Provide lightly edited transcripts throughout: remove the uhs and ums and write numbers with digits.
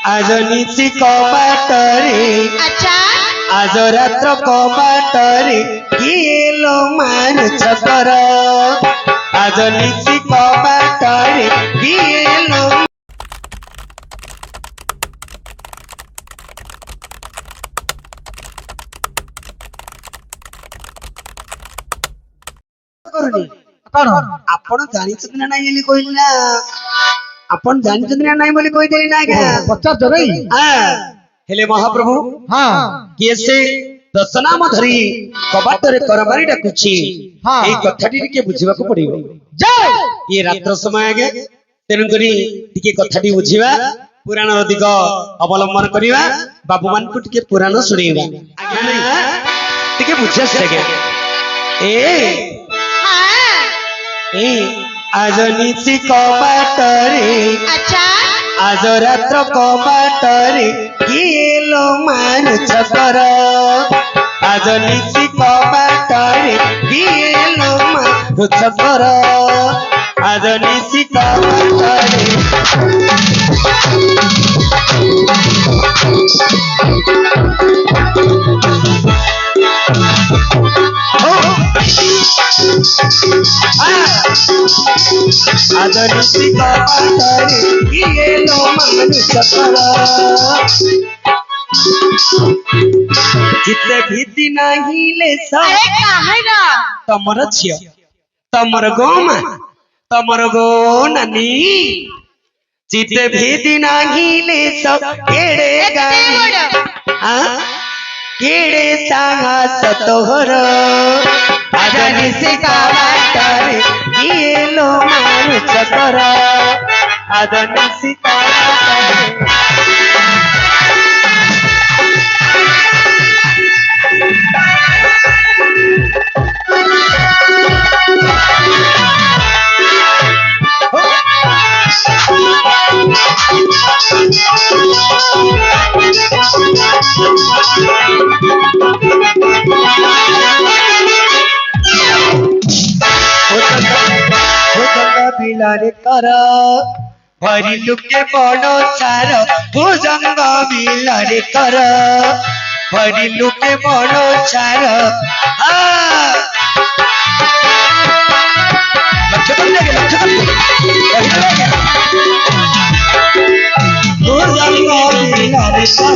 आज नीति कबाटरे अच्छा आज रात्र कबाटरे किएलो मानुछ कर आज नीति कबाटरे किएलो कौन आपण जानिछन् ना नाही कहली ना आपण जानिछन् ना नाही बोली कहिदेली ना क्या पचास रही हेले महाप्रभु हाँ किए से दशनाम धरी कबाटरे करमारी डाकुछि हाँ। एई कथाटी टिके बुझिबाको पड़िबो जय ये रात्र समय आगे तेणु करी टिके कथाटी बुझिबा पुराण दिग अवलंबन करिबा बाबू मान को टिके पुराण सुनिबा आज्ञा नहीं टिके बुझिया सके हाँ ए आज नीति कबाटरे अच्छा आज रात्र कबाटरे किएलो मानुछ कर आज नीति कबाटरे किएलो मानुछ कर आज नीति कबाटरे आज नीति कबाटरे किएलो मानुछ कर जिते भीति नाही ले अरे काहे ना तमर छिय तमर गो मा तमर गो नानी जिते भीति नाही ले केड़े गानी केड़े साहस तोहर आज निसी कबाटरे किएलो मानुछ कर आज निसी कबाटरे बिलारे कर भरी लुके बड़ो सार भुजंग बिलारे कर भरी लुके बड़ो सार भुजंग बिलारे कर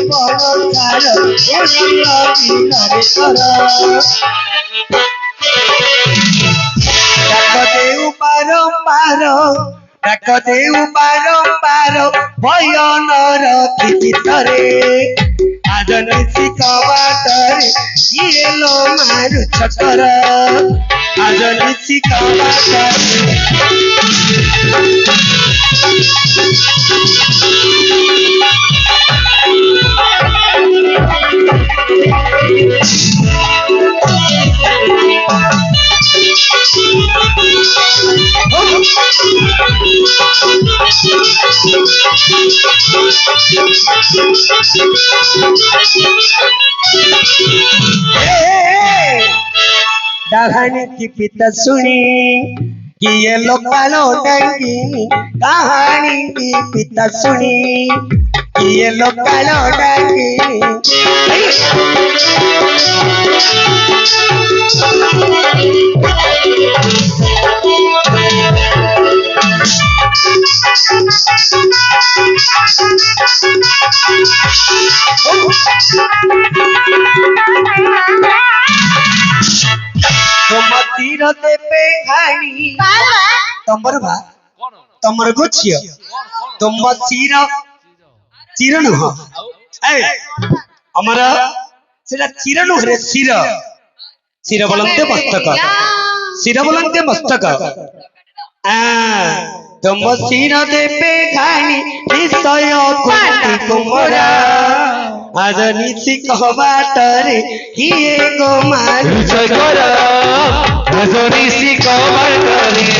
बड़ो सार भुजंग बिलारे कर देऊ बारंबार डाक देऊ बारंबार भय नरखी भितरे आज नीति कबाटरे किएलो मानुछ कर आज नीति कबाटरे डाहानी की पिता सुनी कि ये लोकालो डंगी कहानी की पिता सुनी कि ये लोकालो डंगी तीर देवे घाणी तमर भा तमर गोछिय तुम चीर चीर नुह हमर सेटा चीर नुह रे सिर सिर बोलते मस्तक सिर बोलते मस्तक तुम सिर देवे घाणी विषय कुंती कुमरा आज नीति कबाटरे किए गो मानुछ कर आज नीति कबाटरे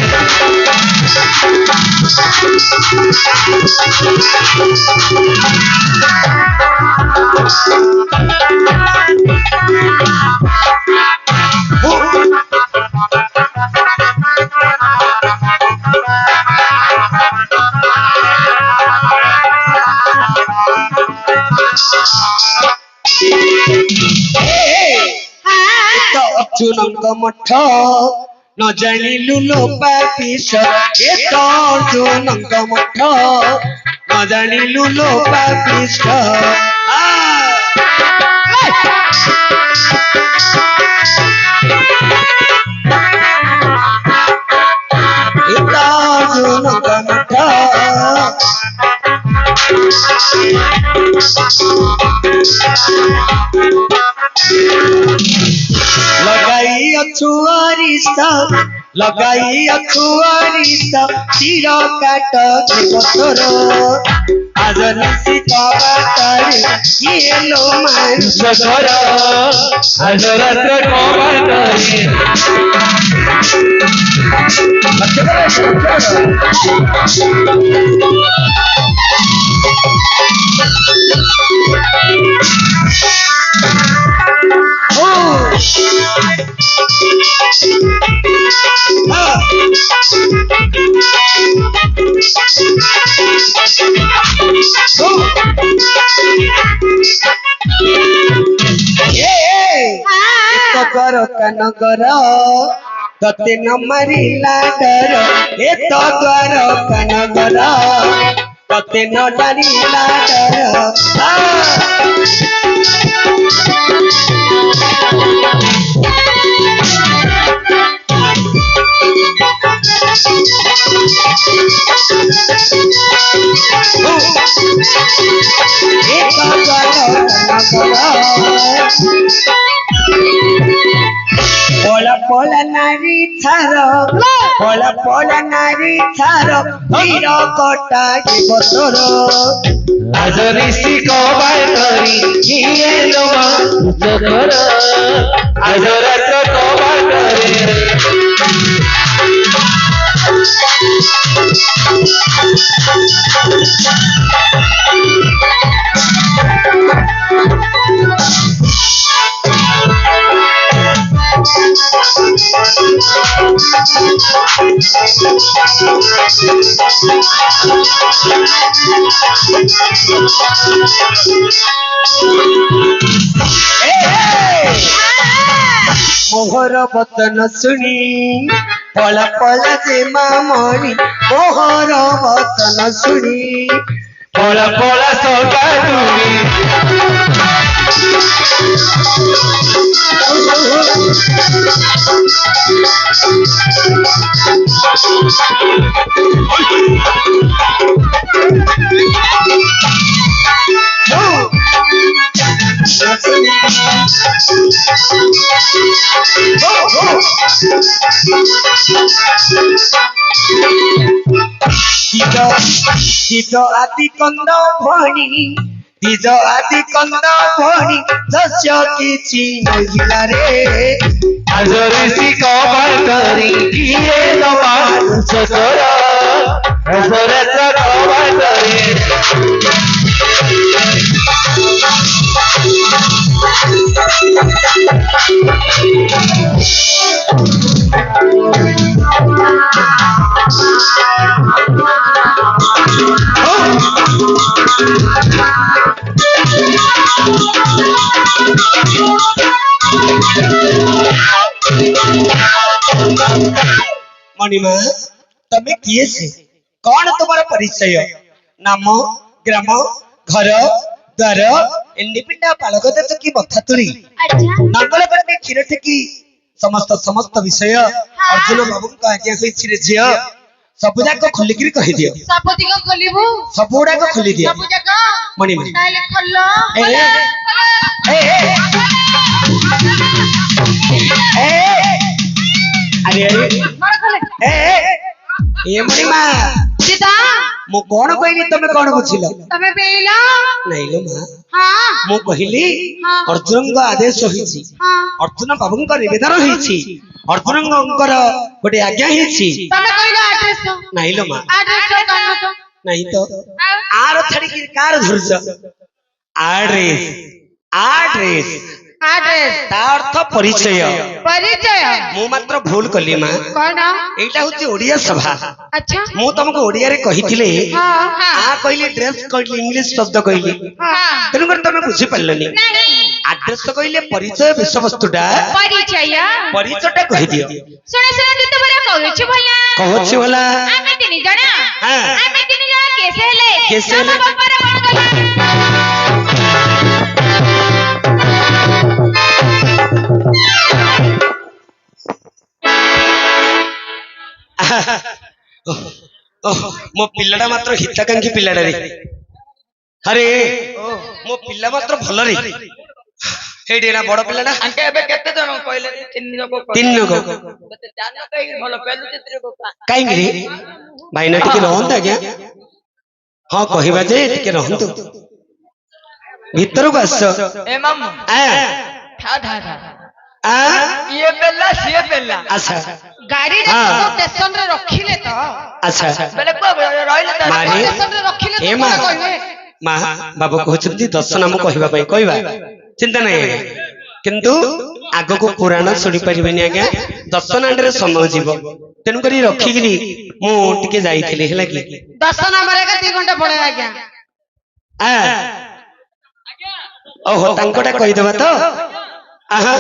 ଅର୍ଜୁନଙ୍କ ମଠ ନ ଜାଣିଲୁ ଲୋପା ପିସ ଏ ତ ଅର୍ଜୁନଙ୍କ ମଠ ନ ଜାଣିଲୁ ଲୋପା ପିସ ଏ ତ ଅର୍ଜୁନଙ୍କ ମଠ लगाई अछुआरिस तीर काट पथर आज निशी कबाटारे किए लो मानुष घर आज रात्र कबाटारे कर कनगर तते न मारिला डर ए तो द्वार कनगर तते न डरिला डर पोला नारी थार वीर कटा बसर आज ऋषि कबाटारी किए लो मानुष घर आज रात्र कबाटारे मोहर बतन सुनी पला पला जे मामणी मोहर बतन सुनी पला पला सगा दिज आदि कंद भणी दिज आदि कंद भणी दस्य किछि नहिला रे आज ऋषि कबाटारी किए लो मानुष घर आज रात्र कबाटारे मणिमा तमे किए से कौन तुम्हारा परिचय नाम ग्राम घर द्वार एंडिपिंडा पालक देश की मथातुरी नांगल करने क्षीर ठेकी समस्त विषय अर्जुन बाबू को आज्ञा होइछि रे झियो सबुजाक खोलिकिरी कहि दियो सबुदिको खोलिबु सबुडाक खोली दियो सबुजाक मणिमा ताले खोल्लो अरे मार खोले ए मणिमा सीता मु कोन कहली तमे कोन बुझिलो तमे बेइला नहीं लो मां हां मु कहली अर्जुन का आदेश होइछि हां अर्जुन बाबू का निवेदन होइछि अर्जुन गोटे आज्ञा होइछि तमे कहलो एड्रेस तो नहीं लो मां एड्रेस तो कानो तो नहीं तो आर छाड़ी की कार धुरछ एड्रेस ଆଡ୍ରେସ ତା ଅର୍ଥ ପରିଚୟ। ପରିଚୟ ମୁଁ ମାତ୍ର ଭୁଲ କଲି ମା। କଣ? ଏଇଟା ହଉଛି ଓଡିଆ ସଭା। ଆଚ୍ଛା ମୁଁ ତମକୁ ଓଡିଆରେ କହିଥିଲି ହଁ ହଁ ଆ କହିଲି ଡ୍ରେସ କହିଲି ଇଂଲିଶ ଶବ୍ଦ କହିଲି ହଁ ତେଣୁକରି ତମେ ବୁଝିପାରିଲନି। ନାହିଁ ଆଡ୍ରେସ କହିଲେ ପରିଚୟ ବିଷୟବସ୍ତୁଟା ପରିଚୟ ପରିଚୟଟା କହିଦିଅ। ଶୁଣ ଶୁଣ ଯେତେବେଳେ କହୁଛୁ ଭଲା କହୁଛି ଭଲା ଆମେ ତିନି ଜଣ ହଁ। ଆମେ ତିନି ଜଣ କେସ ହେଲେ କେସ ତମ ହେଲେ? ବାପାର କଣ ଗଲା? ମୋ ପିଲାଟା ମାତ୍ର ହିତାକାଂକ୍ଷୀ ପିଲାଟା ରେ। ଆରେ ମୋ ପିଲା ମାତ୍ର ଭଲ ରେ। ହେଇଟି ନା ବଡ ପିଲାଟା ଆଙ୍କେ ଏବେ କେତେ ଜଣ କହିଲେ? ତିନି ଲୋକ କହିଲେ। ତିନି ଲୋକ। ଜାନ କାହିଁକି ଭଲ ପେଲୁ ଚିତ୍ର ବୋକା। କାହିଁକି ରେ ଭାଇନା ଟିକେ ରହନ୍ତୁ ଆଜ୍ଞା। ହଁ କହିବା ଯେ ଟିକେ ରହନ୍ତୁ ଭିତରକୁ ଆସ। ଏ ମାମୁ ଆ ଥା ଥା ଥା ଆ ଇଏ ପେଲା ସିଏ ପେଲା ଆଚ୍ଛା ଗାଡିରେ ହଁ। ସବୁ ଷ୍ଟେସନରେ ରଖିଲେ ତ ଆଚ୍ଛା ବେଲେ ରହିଲେ ତ ମାରି ଷ୍ଟେସନରେ ରଖିଲେ ଏ ତ ମା କଣ କହିବେ? ମା ବାବୁ କହୁଛନ୍ତି 10 ନାମ କହିବା ପାଇଁ କହିବା ଚିନ୍ତା ନାହିଁ ଆଜ୍ଞା। କିନ୍ତୁ ଆଗକୁ ପୁରାଣ ଶୁଣିପାରିବେନି ଆଜ୍ଞା। 10 ନାଣ୍ଡରେ ସମୟ ଯିବ ତେଣୁକରି ରଖିକିରି ମୁଁ ଟିକେ ଯାଇଥିଲି ହେଲା କି। 10 ନମ୍ବର 2 ଘଣ୍ଟା ପଳେଇ ଆଜ୍ଞା। ଆ ଓହୋ ତାଙ୍କଟା କହିଦେବା ତ ଆହା